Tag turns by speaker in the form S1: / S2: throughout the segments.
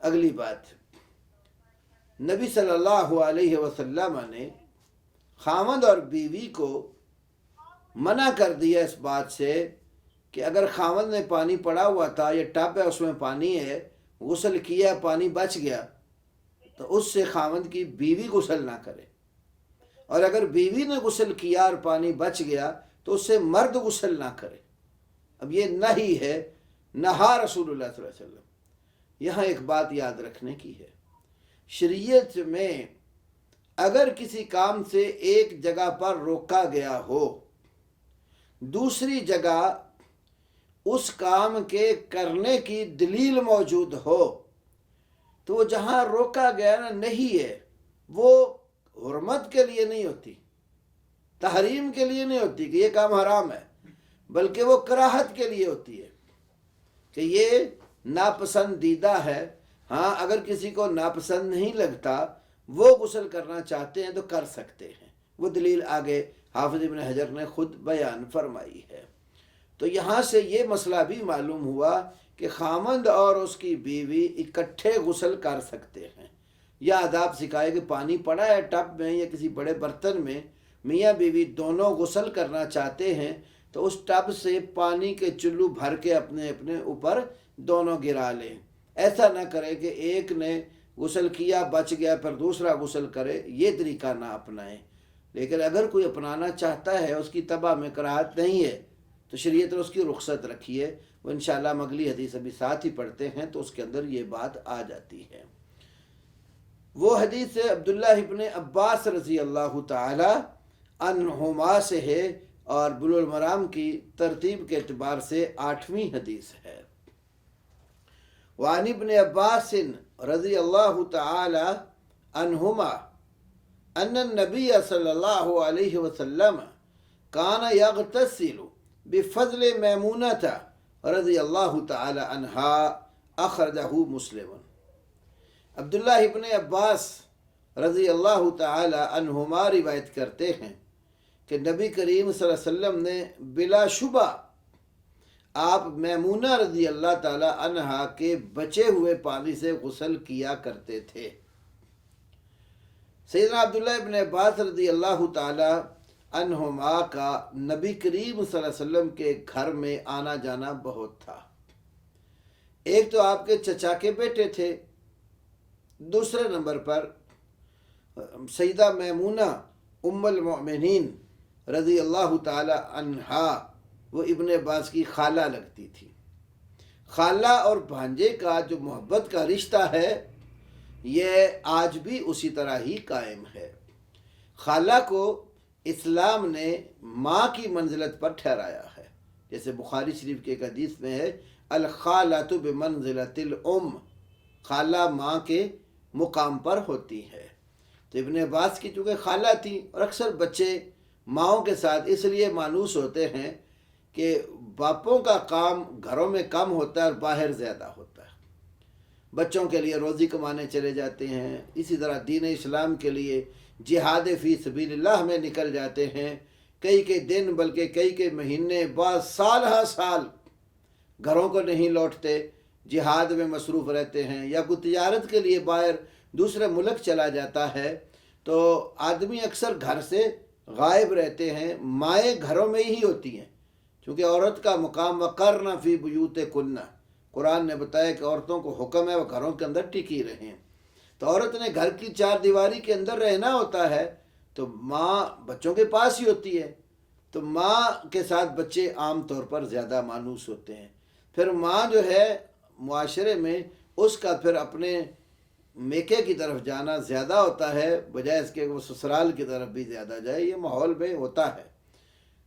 S1: اگلی بات، نبی صلی اللہ علیہ وسلم نے خاوند اور بیوی کو منع کر دیا اس بات سے کہ اگر خاوند نے پانی پڑا ہوا تھا، یہ ٹب ہے اس میں پانی ہے، غسل کیا، پانی بچ گیا، تو اس سے خاوند کی بیوی غسل نہ کرے، اور اگر بیوی نے غسل کیا اور پانی بچ گیا تو اس سے مرد غسل نہ کرے۔ اب یہ نہی ہے، نہا رسول اللہ صلی اللہ علیہ وسلم۔ یہاں ایک بات یاد رکھنے کی ہے، شریعت میں اگر کسی کام سے ایک جگہ پر روکا گیا ہو، دوسری جگہ اس کام کے کرنے کی دلیل موجود ہو، تو وہ جہاں روکا گیا نا نہیں ہے، وہ حرمت کے لیے نہیں ہوتی، تحریم کے لیے نہیں ہوتی کہ یہ کام حرام ہے، بلکہ وہ کراہت کے لیے ہوتی ہے کہ یہ ناپسندیدہ ہے۔ ہاں اگر کسی کو ناپسند نہیں لگتا، وہ غسل کرنا چاہتے ہیں تو کر سکتے ہیں، وہ دلیل آگے حافظ ابن حجر نے خود بیان فرمائی ہے۔ تو یہاں سے یہ مسئلہ بھی معلوم ہوا کہ خاوند اور اس کی بیوی اکٹھے غسل کر سکتے ہیں۔ یا آداب سکھائے کہ پانی پڑا ہے ٹب میں یا کسی بڑے برتن میں، میاں بیوی دونوں غسل کرنا چاہتے ہیں تو اس ٹب سے پانی کے چلو بھر کے اپنے اپنے اوپر دونوں گرا لیں۔ ایسا نہ کرے کہ ایک نے غسل کیا بچ گیا پھر دوسرا غسل کرے، یہ طریقہ نہ اپنائیں۔ لیکن اگر کوئی اپنانا چاہتا ہے، اس کی تباہ میں کراہت نہیں ہے، تو شریعت نے اس کی رخصت رکھی ہے۔ وہ انشاءاللہ ہم اگلی حدیث ابھی ساتھ ہی پڑھتے ہیں تو اس کے اندر یہ بات آ جاتی ہے۔ وہ حدیث عبداللہ ابن عباس رضی اللہ تعالی عنہما سے ہے اور بلوغ المرام کی ترتیب کے اعتبار سے 8ویں حدیث ہے۔ وعن ابن عباس رضی اللہ تعالی عنہما ان النبی صلی اللہ علیہ وسلم کان یغتسل بفضل میمونۃ رضی اللہ تعالی عنہا، اخرجہ مسلم۔ عبداللہ ابن عباس رضی اللہ تعالی عنہما روایت کرتے ہیں کہ نبی کریم صلی اللہ علیہ وسلم نے بلا شبہ آپ میمونہ رضی اللہ تعالی عنہا کے بچے ہوئے پانی سے غسل کیا کرتے تھے۔ سیدنا عبداللہ ابن عباس رضی اللہ تعالی عنہما کا نبی کریم صلی اللہ علیہ وسلم کے گھر میں آنا جانا بہت تھا۔ ایک تو آپ کے چچا کے بیٹے تھے، دوسرے نمبر پر سیدہ میمونہ ام المؤمنین رضی اللہ تعالی عنہا، وہ ابن عباس کی خالہ لگتی تھی۔ خالہ اور بھانجے کا جو محبت کا رشتہ ہے یہ آج بھی اسی طرح ہی قائم ہے۔ خالہ کو اسلام نے ماں کی منزلت پر ٹھہرایا ہے، جیسے بخاری شریف کے ایک حدیث میں ہے الخالۃ بمنزلۃ الام، خالہ ماں کے مقام پر ہوتی ہے۔ تو ابن عباس کی چونکہ خالہ تھی، اور اکثر بچے ماؤں کے ساتھ اس لیے مانوس ہوتے ہیں کہ باپوں کا کام گھروں میں کم ہوتا ہے اور باہر زیادہ ہوتا ہے۔ بچوں کے لیے روزی کمانے چلے جاتے ہیں، اسی طرح دین اسلام کے لیے جہاد فی سبیل اللہ میں نکل جاتے ہیں، کئی دن بلکہ کئی مہینے بعد سال ہر سال گھروں کو نہیں لوٹتے، جہاد میں مصروف رہتے ہیں، یا کوئی تجارت کے لیے باہر دوسرے ملک چلا جاتا ہے تو آدمی اکثر گھر سے غائب رہتے ہیں، مائیں گھروں میں ہی ہوتی ہیں، چونکہ عورت کا مقام وقرن فی بیوتکن، قرآن نے بتایا کہ عورتوں کو حکم ہے وہ گھروں کے اندر ٹکی رہیں۔ تو عورت نے گھر کی چار دیواری کے اندر رہنا ہوتا ہے تو ماں بچوں کے پاس ہی ہوتی ہے، تو ماں کے ساتھ بچے عام طور پر زیادہ مانوس ہوتے ہیں۔ پھر ماں جو ہے معاشرے میں اس کا پھر اپنے میکے کی طرف جانا زیادہ ہوتا ہے بجائے اس کے وہ سسرال کی طرف بھی زیادہ جائے، یہ ماحول میں ہوتا ہے۔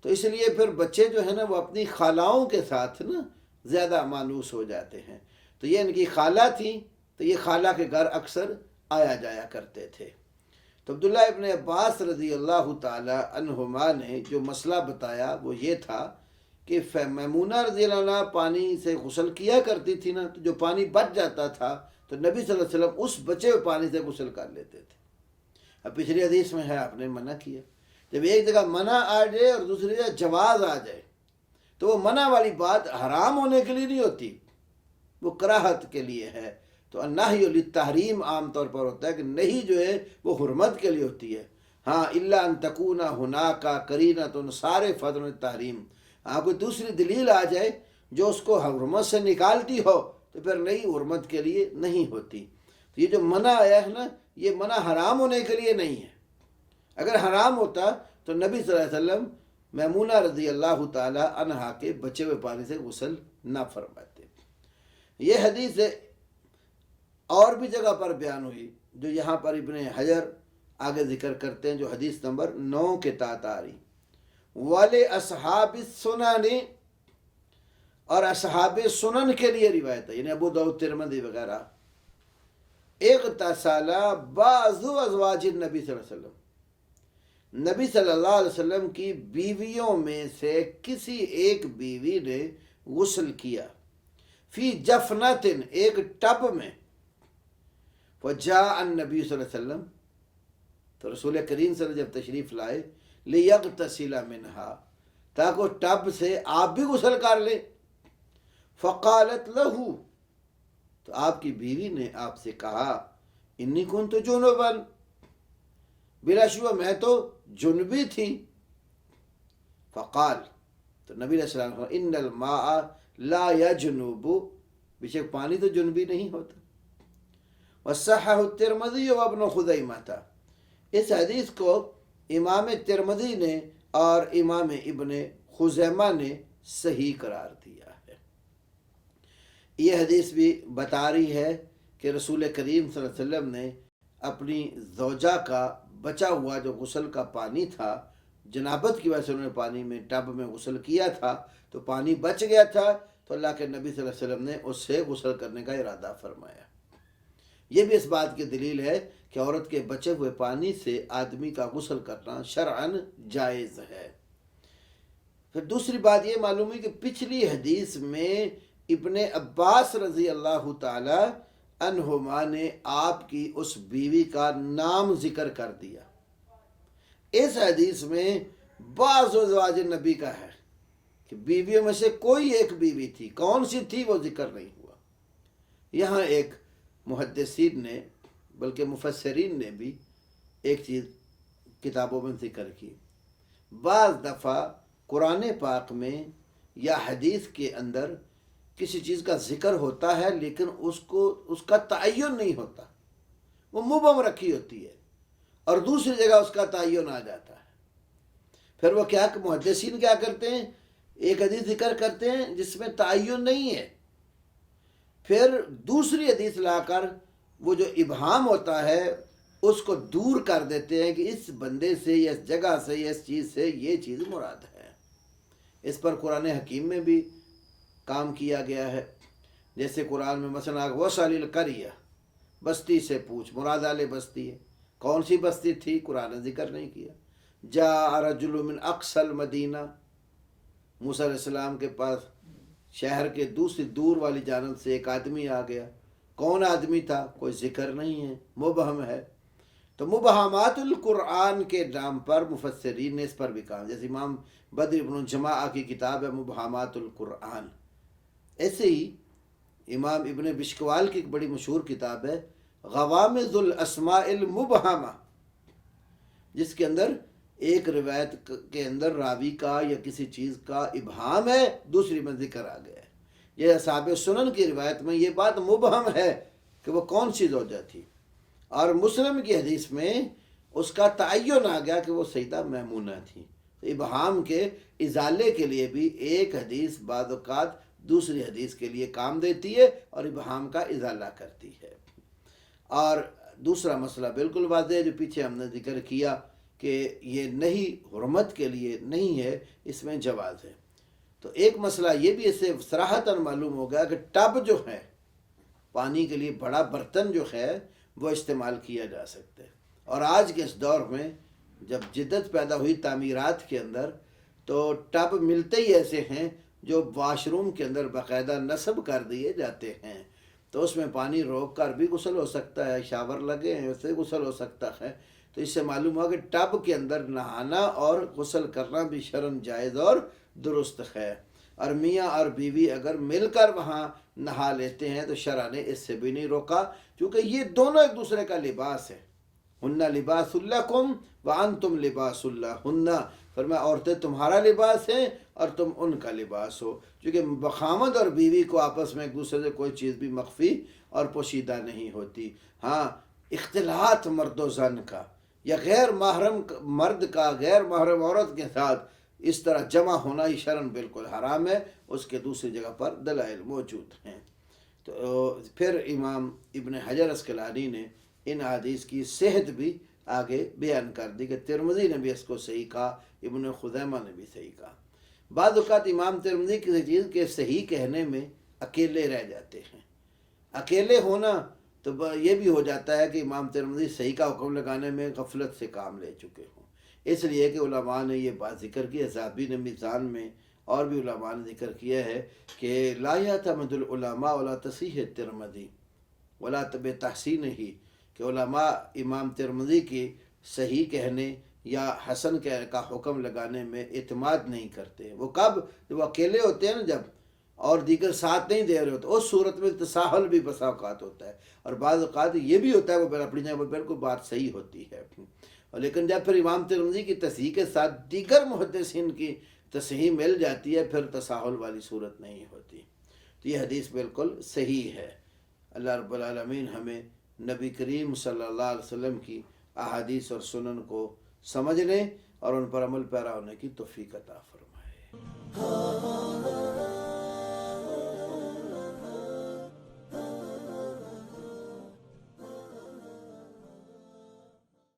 S1: تو اس لیے پھر بچے جو ہیں نا وہ اپنی خالاؤں کے ساتھ نا زیادہ مانوس ہو جاتے ہیں۔ تو یہ ان کی خالہ تھی، تو یہ خالہ کے گھر اکثر آیا جایا کرتے تھے۔ تو عبداللہ ابن عباس رضی اللہ تعالی عنہما نے جو مسئلہ بتایا وہ یہ تھا کہ میمونہ رضی اللہ عنہ پانی سے غسل کیا کرتی تھی نا، تو جو پانی بچ جاتا تھا تو نبی صلی اللہ علیہ وسلم اس بچے ہوئے پانی سے غسل کر لیتے تھے۔ اب پچھلی حدیث میں ہے آپ نے منع کیا، جب ایک جگہ منع آ جائے اور دوسری جگہ جواز آ جائے تو وہ منع والی بات حرام ہونے کے لیے نہیں ہوتی، وہ کراہت کے لیے ہے۔ تو النہی للتحریم عام طور پر ہوتا ہے کہ نہیں جو ہے وہ حرمت کے لیے ہوتی ہے. ہاں الا ان تکون ہناک قرینۃ صارفۃ للتحریم، ہاں کوئی دوسری دلیل آ جائے جو اس کو حرمت سے نکالتی ہو تو پھر نہیں، حرمت کے لیے نہیں ہوتی. تو یہ جو منع آیا ہے نا، یہ منع حرام ہونے کے لیے نہیں ہے. اگر حرام ہوتا تو نبی صلی اللہ علیہ وسلم میمونہ رضی اللہ تعالی عنہا کے بچے ہوئے پانی سے غسل نہ فرماتے. یہ حدیث اور بھی جگہ پر بیان ہوئی جو یہاں پر ابن حجر آگے ذکر کرتے ہیں، جو حدیث نمبر 9 کے تحت آ رہی. والے اصحاب السنن، اور اصحاب سنن کے لیے روایت ہے، یعنی ابو داؤد ترمذی وغیرہ. اغتسل بعض ازواج النبی صلی اللہ علیہ وسلم، نبی صلی اللہ علیہ وسلم کی بیویوں میں سے کسی ایک بیوی نے غسل کیا، فی جفنۃ، ایک ٹب میں. فجاء النبی صلی اللہ علیہ وسلم، تو رسول کریم صلی اللہ علیہ وسلم جب تشریف لائے، لیغتسل منہا، تاکہ وہ ٹب سے آپ بھی غسل کر لیں. فقالت لہو، تو آپ کی بیوی نے آپ سے کہا، انی کنت جنبا، بلا شبہ میں تو جنبی تھی. فقال، تو نبی علیہ السلام نے ان الماء لا یجنب، بے شک پانی تو جنبی نہیں ہوتا. وصححہ الترمذی وابن خزیمہ، اس حدیث کو امام ترمذی نے اور امام ابن خزیمہ نے صحیح قرار دیا ہے. یہ حدیث بھی بتا رہی ہے کہ رسول کریم صلی اللہ علیہ وسلم نے اپنی زوجہ کا بچا ہوا جو غسل کا پانی تھا، جنابت کی وجہ سے انہوں نے پانی میں ٹب میں غسل کیا تھا، تو پانی بچ گیا تھا، تو اللہ کے نبی صلی اللہ علیہ وسلم نے اس سے غسل کرنے کا ارادہ فرمایا. یہ بھی اس بات کی دلیل ہے کہ عورت کے بچے ہوئے پانی سے آدمی کا غسل کرنا شرعاً جائز ہے. پھر دوسری بات یہ معلوم ہوئی کہ پچھلی حدیث میں ابن عباس رضی اللہ تعالی عنہما نے آپ کی اس بیوی کا نام ذکر کر دیا. اس حدیث میں بعض ازواج نبی کا ہے کہ بیویوں میں سے کوئی ایک بیوی تھی، کون سی تھی وہ ذکر نہیں ہوا. یہاں ایک محدثین نے بلکہ مفسرین نے بھی ایک چیز کتابوں میں ذکر کی. بعض دفعہ قرآن پاک میں یا حدیث کے اندر کسی چیز کا ذکر ہوتا ہے لیکن اس کا تعین نہیں ہوتا، وہ مبہم رکھی ہوتی ہے، اور دوسری جگہ اس کا تعین آ جاتا ہے. پھر وہ کیا محدثین کیا کرتے ہیں، ایک حدیث ذکر کرتے ہیں جس میں تعین نہیں ہے، پھر دوسری حدیث لا کر وہ جو ابہام ہوتا ہے اس کو دور کر دیتے ہیں کہ اس بندے سے یا اس جگہ سے یا اس چیز سے یہ چیز مراد ہے. اس پر قرآن حکیم میں بھی کام کیا گیا ہے. جیسے قرآن میں مثلا وَاسْأَلِ الْقَرْيَةَ، بستی سے پوچھ، مراد آل بستی ہے. کون سی بستی تھی قرآن نے ذکر نہیں کیا. جاء رجل من اقصى المدینہ، موسیٰ علیہ السلام کے پاس شہر کے دوسری دور والی جانب سے ایک آدمی آ گیا. کون آدمی تھا کوئی ذکر نہیں ہے، مبہم ہے. تو مبہمات القرآن کے نام پر مفسرین نے اس پر بھی کہا، جیسے امام بدر بن جماعہ کی کتاب ہے مبہمات القرآن. ایسے ہی امام ابن بشکوال کی ایک بڑی مشہور کتاب ہے غوامض الاسماء المبہمہ، جس کے اندر ایک روایت کے اندر راوی کا یا کسی چیز کا ابہام ہے، دوسری میں ذکر آ گیا ہے. یہ اصحاب سنن کی روایت میں یہ بات مبہم ہے کہ وہ کون سی زوجہ تھی، اور مسلم کی حدیث میں اس کا تعین آ گیا کہ وہ سیدہ میمونہ تھی. ابہام کے ازالے کے لیے بھی ایک حدیث بعض اوقات دوسری حدیث کے لیے کام دیتی ہے اور ابہام کا ازالہ کرتی ہے. اور دوسرا مسئلہ بالکل واضح ہے جو پیچھے ہم نے ذکر کیا کہ یہ نہیں حرمت کے لیے نہیں ہے، اس میں جواز ہے. تو ایک مسئلہ یہ بھی اس سے صراحتاً معلوم ہو گیا کہ ٹب جو ہے پانی کے لیے بڑا برتن جو ہے وہ استعمال کیا جا سکتا ہے. اور آج کے اس دور میں جب جدت پیدا ہوئی تعمیرات کے اندر، تو ٹب ملتے ہی ایسے ہیں جو واش روم کے اندر باقاعدہ نصب کر دیے جاتے ہیں، تو اس میں پانی روک کر بھی غسل ہو سکتا ہے، شاور لگے ہیں اس سے غسل ہو سکتا ہے. تو اس سے معلوم ہوا کہ ٹب کے اندر نہانا اور غسل کرنا بھی شرعاً جائز اور درست ہے. اور میاں اور بیوی اگر مل کر وہاں نہا لیتے ہیں تو شرع نے اس سے بھی نہیں روکا، کیونکہ یہ دونوں ایک دوسرے کا لباس ہے۔ ہن لباس لکم وانتم لباس لہن، فرمایا عورتیں تمہارا لباس ہیں اور تم ان کا لباس ہو، کیونکہ بخامد اور بیوی کو آپس میں ایک دوسرے سے کوئی چیز بھی مخفی اور پوشیدہ نہیں ہوتی۔ ہاں اختلاط مرد و زن کا یا غیر محرم مرد کا غیر محرم عورت کے ساتھ اس طرح جمع ہونا ہی شرعاً بالکل حرام ہے، اس کے دوسری جگہ پر دلائل موجود ہیں۔ تو پھر امام ابن حجر اسقلانی نے ان حدیث کی صحت بھی آگے بیان کر دی کہ ترمذی نے بھی اس کو صحیح کہا، ابن خزیمہ نے بھی صحیح کہا۔ بعض اوقات امام ترمذی کسی چیز کے صحیح کہنے میں اکیلے رہ جاتے ہیں۔ اکیلے ہونا تو یہ بھی ہو جاتا ہے کہ امام ترمذی صحیح کا حکم لگانے میں غفلت سے کام لے چکے ہوں، اس لیے کہ علماء نے یہ بات ذکر کی ہے، ذہبی نے میزان میں اور بھی علماء نے ذکر کیا ہے کہ لا یعتمد العلماء ولا تصحیح الترمذی ولا بتحسین ہی، کہ علماء امام ترمذی کی صحیح کہنے یا حسن کا حکم لگانے میں اعتماد نہیں کرتے۔ وہ کب؟ جب وہ اکیلے ہوتے ہیں نا، جب اور دیگر ساتھ نہیں دے رہے ہوتے، اس صورت میں تساہل بھی بسا اوقات ہوتا ہے، اور بعض اوقات یہ بھی ہوتا ہے وہ اپنی جگہ پر بالکل بات صحیح ہوتی ہے، اور لیکن جب پھر امام ترمذی کی تصحیح کے ساتھ دیگر محدثین کی تصحیح مل جاتی ہے پھر تساہل والی صورت نہیں ہوتی۔ تو یہ حدیث بالکل صحیح ہے۔ اللہ رب العالمین ہمیں نبی کریم صلی اللہ علیہ وسلم کی احادیث اور سنن کو سمجھنے اور ان پر عمل پیرا ہونے کی توفیق عطا فرمائے۔